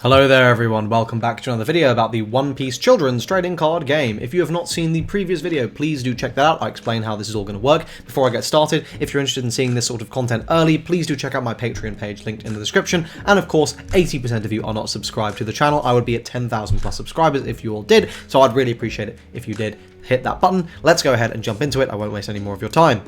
Hello there everyone, welcome back to another video about the One Piece Children's Trading Card Game. If you have not seen the previous video, please do check that out. I explain how this is all going to work. Before I get started, if you're interested in seeing this sort of content early, please do check out my Patreon page linked in the description. And of course, 80% of you are not subscribed to the channel. I would be at 10,000 plus subscribers if you all did, so I'd really appreciate it if you did hit that button. Let's go ahead and jump into it. I won't waste any more of your time.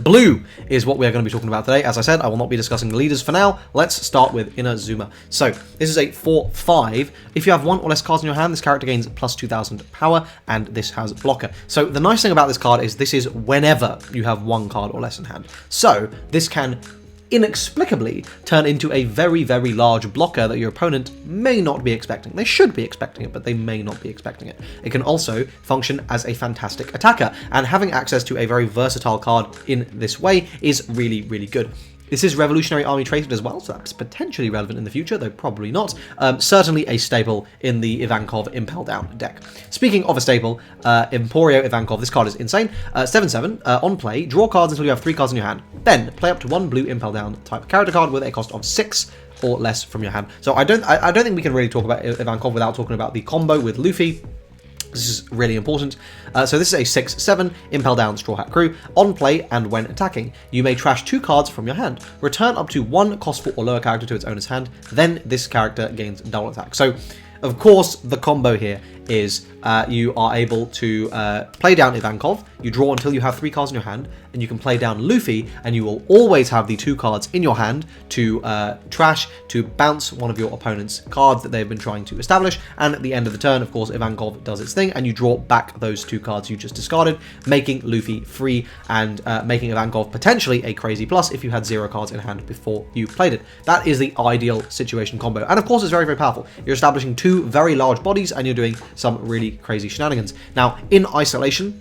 Blue is what we are going to be talking about today. As I said, I will not be discussing the leaders for now. Let's start with Inazuma. So, this is a 4/5. If you have one or less cards in your hand, this character gains plus 2,000 power, and this has blocker. So, the nice thing about this card is this is whenever you have one card or less in hand. So, this can inexplicably turn into a very, very large blocker that your opponent may not be expecting. They should be expecting it, but they may not be expecting it. It can also function as a fantastic attacker, and having access to a very versatile card in this way is really, really good. This is Revolutionary Army traded as well, so that's potentially relevant in the future, though probably not. Certainly a staple in the Ivankov Impel Down deck. Speaking of a staple, Emporio Ivankov, this card is insane. 7/7, on play, draw cards until you have 3 cards in your hand. Then, play up to 1 blue Impel Down type character card with a cost of 6 or less from your hand. So I don't think we can really talk about Ivankov without talking about the combo with Luffy. This is really important. So this is a 6/7 Impel Down Straw Hat Crew. On play and when attacking, you may trash 2 cards from your hand. Return up to 1 cost 4 or lower character to its owner's hand. Then this character gains double attack. So, of course, the combo here is you are able to play down Ivankov, you draw until you have 3 cards in your hand, and you can play down Luffy, and you will always have the 2 cards in your hand to trash, to bounce one of your opponent's cards that they've been trying to establish, and at the end of the turn, of course, Ivankov does its thing, and you draw back those 2 cards you just discarded, making Luffy free, and making Ivankov potentially a crazy plus if you had 0 cards in hand before you played it. That is the ideal situation combo, and of course it's very, very powerful. You're establishing 2 very large bodies, and you're doing some really crazy shenanigans. Now, in isolation,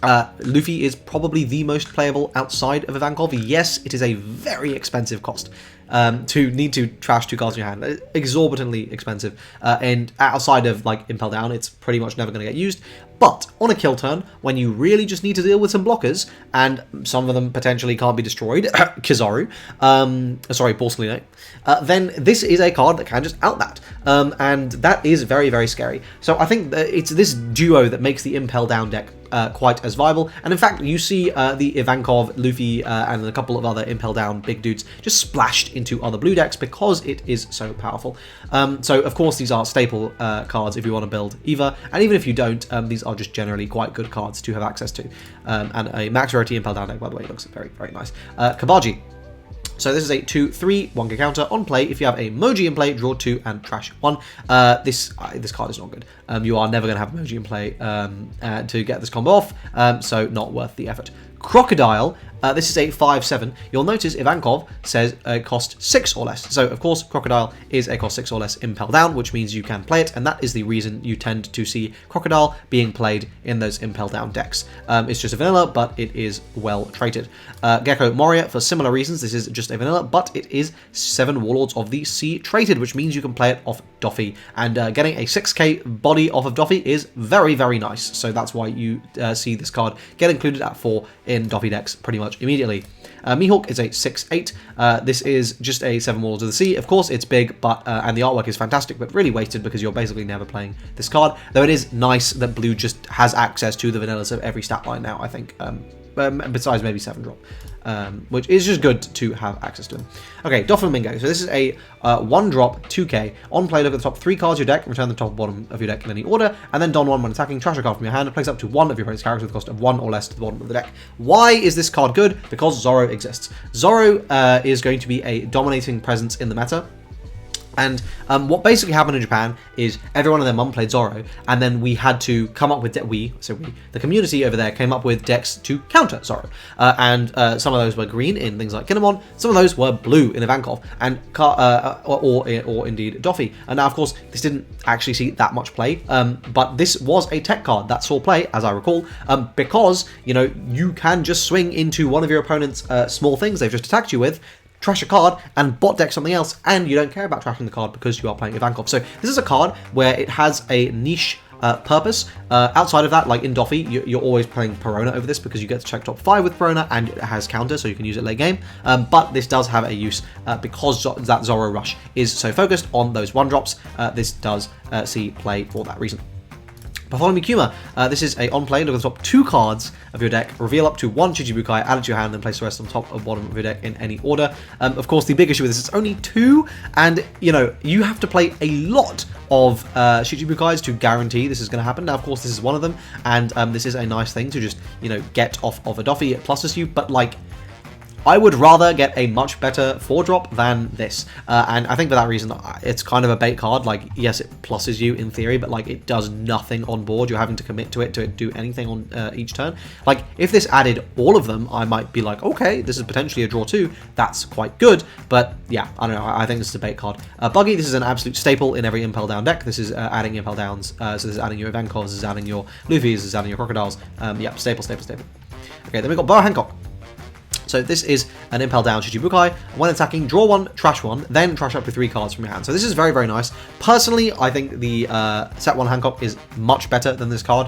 Luffy is probably the most playable outside of Ivankov. Yes, it is a very expensive cost to need to trash 2 cards in your hand. Exorbitantly expensive. And outside of like Impel Down, it's pretty much never going to get used. But on a kill turn, when you really just need to deal with some blockers, and some of them potentially can't be destroyed, Kizaru, sorry, Borsellino, then this is a card that can just out that. And that is very, very scary. So I think that it's this duo that makes the Impel Down deck quite as viable. And in fact, you see the Ivankov, Luffy, and a couple of other Impel Down big dudes just splashed into other blue decks because it is so powerful. So of course, these are staple cards if you want to build Eva, and even if you don't, these are just generally quite good cards to have access to. And a max rarity Impel Down deck, by the way, looks very, very nice. Kabaji. So this is a 2/3 1k counter. On play, if you have a Moji in play, draw 2 and trash 1. This card is not good. You are never going to have Moji in play to get this combo off, so not worth the effort. Crocodile, this is a 5/7. You'll notice Ivankov says cost 6 or less. So, of course, Crocodile is a cost 6 or less Impel Down, which means you can play it, and that is the reason you tend to see Crocodile being played in those Impel Down decks. It's just a vanilla, but it is well traded. Gecko Moria, for similar reasons, this is just a vanilla, but it is 7 Warlords of the Sea traded, which means you can play it off Doffy, and getting a 6k body off of Doffy is very, very nice. So that's why you see this card get included at 4 in Doffy decks pretty much immediately. Mihawk is a 6/8. This is just a 7 Warlords of the Sea. Of course, it's big, but and the artwork is fantastic, but really wasted because you're basically never playing this card. Though it is nice that Blue just has access to the vanillas of every stat line now, I think. Besides maybe 7-drop, which is just good to have access to them. Okay, Doflamingo. So this is a 1-drop 2k. On play, look at the top 3 cards of your deck, return the top and bottom of your deck in any order, and then don 1 when attacking, trash a card from your hand, and place up to 1 of your opponent's characters with the cost of 1 or less to the bottom of the deck. Why is this card good? Because Zoro exists. Zoro is going to be a dominating presence in the meta. And what basically happened in Japan is everyone and their mum played Zoro, and then we had to come up with the community over there came up with decks to counter Zoro, and some of those were green in things like Kinemon, some of those were blue in Ivankov, and or indeed Doffy. And now, of course, this didn't actually see that much play, but this was a tech card that saw play, as I recall, because you can just swing into one of your opponent's small things they've just attacked you with, trash a card, and bot deck something else, and you don't care about trashing the card because you are playing Ivankov. So this is a card where it has a niche purpose. Outside of that, like in Doffy, you're always playing Perona over this because you get to check top 5 with Perona and it has counter, so you can use it late game. But this does have a use because that Zorro Rush is so focused on those 1-drops. This does see play for that reason. Bartholomew Kuma, this is a on-play, look at the top 2 cards of your deck, reveal up to 1 Shichibukai, add it to your hand, and place the rest on top or bottom of your deck in any order. Of course, the big issue with this is it's only 2, and, you know, you have to play a lot of Shichibukais to guarantee this is going to happen. Now, of course, this is one of them, and this is a nice thing to just, you know, get off of a Doffy. It pluses you, but, like, I would rather get a much better 4-drop than this, and I think for that reason, it's kind of a bait card. Like, yes, it pluses you in theory, but like it does nothing on board. You're having to commit to it to do anything on each turn. Like, if this added all of them, I might be like, okay, this is potentially a draw 2. That's quite good, but yeah, I don't know. I think this is a bait card. Buggy, this is an absolute staple in every Impel Down deck. This is adding Impel Downs, so this is adding your Ivankovs, this is adding your Luffys, this is adding your Crocodiles. Yeah, staple. Okay, then we've got Boa Hancock. So this is an Impel Down Shichibukai. When attacking, draw 1, trash 1, then trash up to 3 cards from your hand. So this is very, very nice. Personally, I think the set 1 Hancock is much better than this card,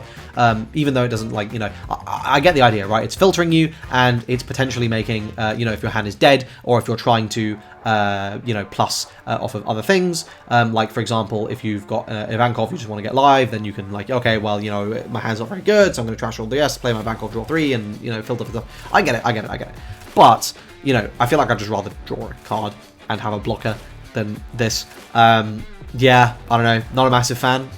even though it doesn't, like, you know, I get the idea, right? It's filtering you, and it's potentially making, you know, if your hand is dead, or if you're trying to, you know, plus off of other things. Like, for example, if you've got Ivankov, you just want to get live, then you can, like, okay, well, you know, my hand's not very good, so I'm going to trash all the S, play my Ivankov, draw 3, and, you know, filter for stuff. I get it. But, you know, I feel like I'd just rather draw a card and have a blocker than this. Yeah, I don't know. Not a massive fan.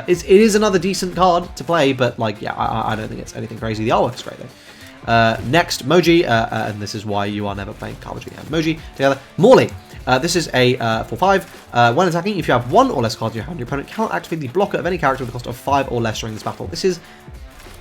It is another decent card to play, but, like, yeah, I don't think it's anything crazy. The artwork is great, though. Next, Moji, and this is why you are never playing Kawaji and Moji together. Morley. This is a 4/5. When attacking, if you have 1 or less cards in your hand, your opponent cannot activate the blocker of any character with a cost of 5 or less during this battle. This is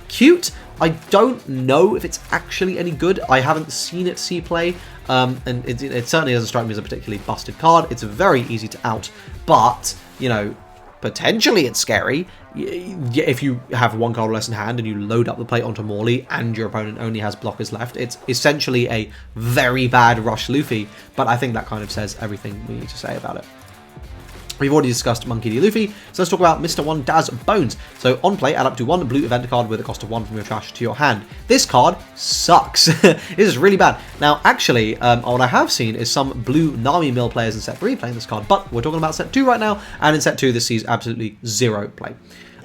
cute. I don't know if it's actually any good. I haven't seen it see play, and it certainly doesn't strike me as a particularly busted card. It's very easy to out, but, you know, potentially it's scary. If you have 1 card or less in hand and you load up the plate onto Morley and your opponent only has blockers left, it's essentially a very bad rush Luffy, but I think that kind of says everything we need to say about it. We've already discussed Monkey D. Luffy, so let's talk about Mr. 1 Daz Bones. So on play, add up to 1 blue event card with a cost of 1 from your trash to your hand. This card sucks. This is really bad. Now, actually, what I have seen is some blue Nami Mill players in set 3 playing this card, but we're talking about set 2 right now, and in set 2 this sees absolutely 0 play.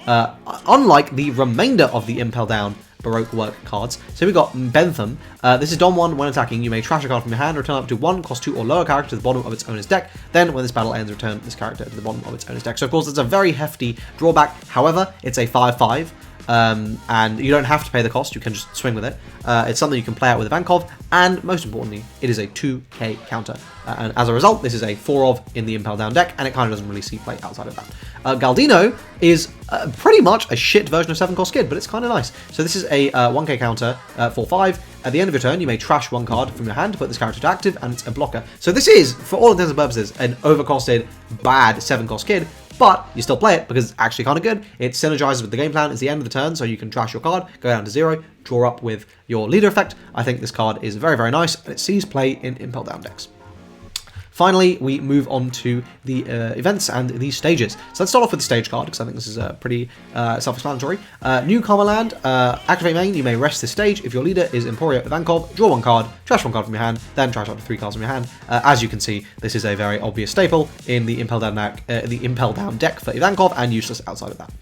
Unlike the remainder of the Impel Down Baroque work cards. So we've got Bentham. This is Dom 1. When attacking, you may trash a card from your hand, return up to 1, cost 2 or lower character to the bottom of its owner's deck. Then, when this battle ends, return this character to the bottom of its owner's deck. So, of course, it's a very hefty drawback. However, it's a 5/5. And you don't have to pay the cost, you can just swing with it. It's something you can play out with Ivankov, and most importantly, it is a 2k counter. And as a result, this is a 4 in the Impel Down deck, and it kind of doesn't really see play outside of that. Galdino is pretty much a shit version of 7-cost Skid, but it's kind of nice. So this is a 1k counter, 4/5. At the end of your turn, you may trash 1 card from your hand to put this character to active, and it's a blocker. So this is, for all intents and purposes, an overcosted, bad 7-cost Skid, but you still play it because it's actually kind of good. It synergizes with the game plan. It's the end of the turn, so you can trash your card, go down to 0, draw up with your leader effect. I think this card is very, very nice, and it sees play in Impel Down decks. Finally, we move on to the events and the stages. So let's start off with the stage card, because I think this is pretty self-explanatory. New Karma Land, activate main, you may rest this stage. If your leader is Emporio Ivankov, draw 1 card, trash 1 card from your hand, then trash up to 3 cards from your hand. As you can see, this is a very obvious staple in the Impel Down deck for Ivankov, and useless outside of that.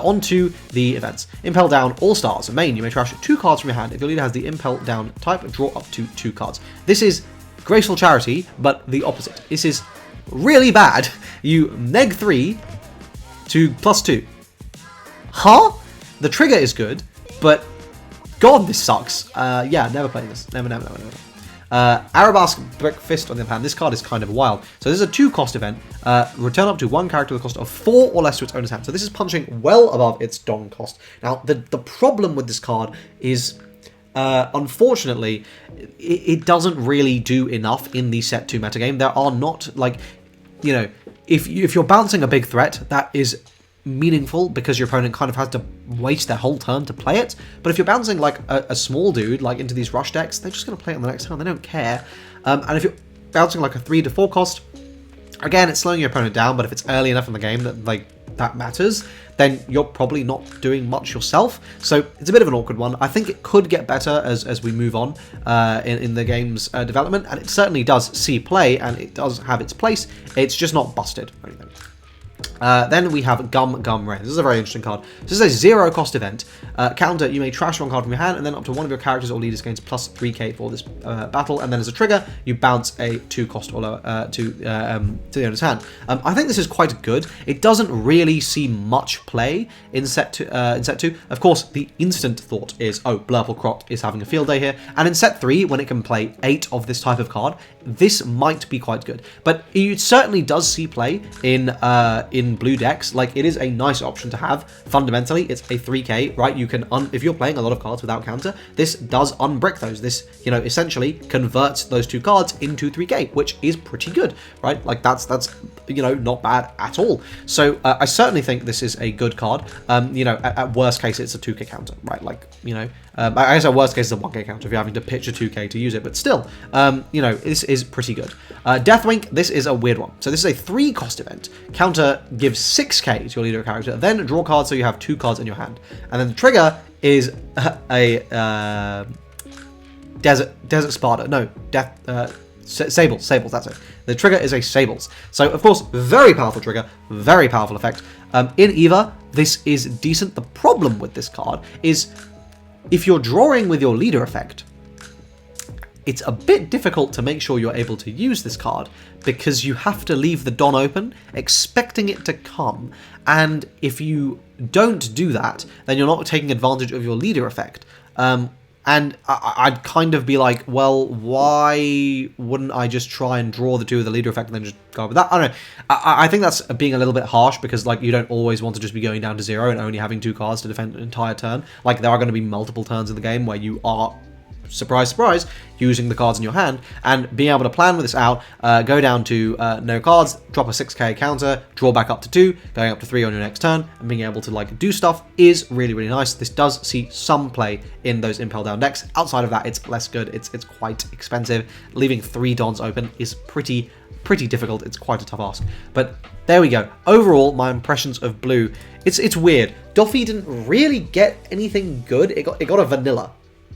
On to the events. Impel Down All-Stars. Main, you may trash 2 cards from your hand. If your leader has the Impel Down type, draw up to 2 cards. This is Graceful Charity, but the opposite. This is really bad. You neg 3 to +2. Huh? The trigger is good, but God, this sucks. Yeah, never playing this. Never. Arabesque Brick Fist on the other hand, this card is kind of wild. So this is a 2-cost event. Return up to 1 character with a cost of 4 or less to its owner's hand. So this is punching well above its Dong cost. Now, the problem with this card is, unfortunately, it doesn't really do enough in the set 2 metagame. There are not, like, you know, if you're bouncing a big threat, that is meaningful because your opponent kind of has to waste their whole turn to play it. But if you're bouncing like a small dude, like into these rush decks, they're just going to play it on the next turn. They don't care. And if you're bouncing like a 3 to 4 cost, Again, it's slowing your opponent down, but if it's early enough in the game that that matters, then you're probably not doing much yourself. So it's a bit of an awkward one. I think it could get better as we move on in the game's development, and it certainly does see play, and it does have its place. It's just not busted or anything. Then we have Gum Rain. This is a very interesting card. This is a 0 cost event. Counter, you may trash one card from your hand, and then up to one of your characters or leaders gains plus 3k for this battle, and then as a trigger, you bounce a 2 cost or lower to the owner's hand. I think this is quite good. It doesn't really see much play in set 2. Of course, the instant thought is, oh, Blurple Croc is having a field day here, and in set 3, when it can play 8 of this type of card, this might be quite good. But it certainly does see play in blue decks. Like, it is a nice option to have. Fundamentally, it's a 3k, right? You can, if you're playing a lot of cards without counter, this does unbrick those. This, you know, essentially converts those 2 cards into 3k, which is pretty good, right? Like, that's you know, not bad at all. So I certainly think this is a good card. You know, at worst case, it's a 2k counter, right? Like, you know, I guess at worst case, it's a 1k counter if you're having to pitch a 2k to use it, but still, you know, this is pretty good. Deathwink, this is a weird one. So this is a 3 cost event. Counter gives 6k to your leader character, then draw cards so you have 2 cards in your hand. And then the trigger is a Desert Sparta. No, Sables, that's it. The trigger is a Sables. So, of course, very powerful trigger, very powerful effect. In Eva, this is decent. The problem with this card is if you're drawing with your leader effect, it's a bit difficult to make sure you're able to use this card because you have to leave the Don open, expecting it to come. And if you don't do that, then you're not taking advantage of your leader effect. And I'd kind of be like, well, why wouldn't I just try and draw the 2 with the leader effect and then just go with that? I don't know. I think that's being a little bit harsh because, like, you don't always want to just be going down to 0 and only having 2 cards to defend an entire turn. Like, there are going to be multiple turns in the game where you are, surprise, surprise, using the cards in your hand, and being able to plan with this out, go down to no cards, drop a 6k counter, draw back up to 2, going up to 3 on your next turn, and being able to, like, do stuff is really, really nice. This does see some play in those Impel Down decks. Outside of that, it's less good. It's quite expensive. Leaving 3 Dons open is pretty difficult. It's quite a tough ask. But there we go. Overall, my impressions of blue, it's weird. Doffy didn't really get anything good. It got a vanilla,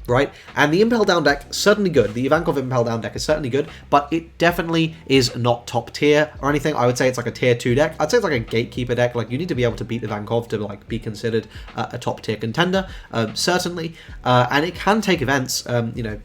right? And the Impel Down deck, certainly good. The Ivankov Impel Down deck is certainly good, but it definitely is not top tier or anything. I would say it's like a tier 2 deck. I'd say it's like a gatekeeper deck. Like, you need to be able to beat Ivankov to, like, be considered a top tier contender, certainly. And it can take events, you know,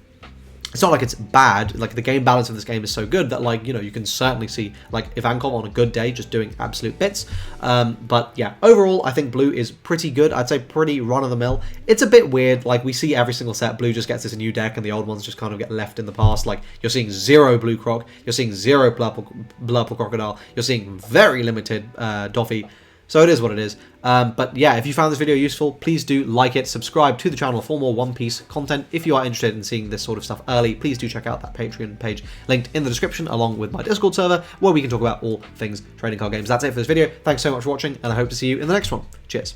it's not like it's bad. Like, the game balance of this game is so good that, like, you know, you can certainly see, like, Ivankov on a good day just doing absolute bits. But yeah, overall, I think blue is pretty good. I'd say pretty run-of-the-mill. It's a bit weird. Like, we see every single set, blue just gets this new deck and the old ones just kind of get left in the past. Like, you're seeing 0 blue croc, you're seeing 0 blurple crocodile, you're seeing very limited Doffy. So it is what it is. But yeah, if you found this video useful, please do like it, subscribe to the channel for more One Piece content. If you are interested in seeing this sort of stuff early, please do check out that Patreon page linked in the description, along with my Discord server, where we can talk about all things trading card games. That's it for this video. Thanks so much for watching, and I hope to see you in the next one. Cheers.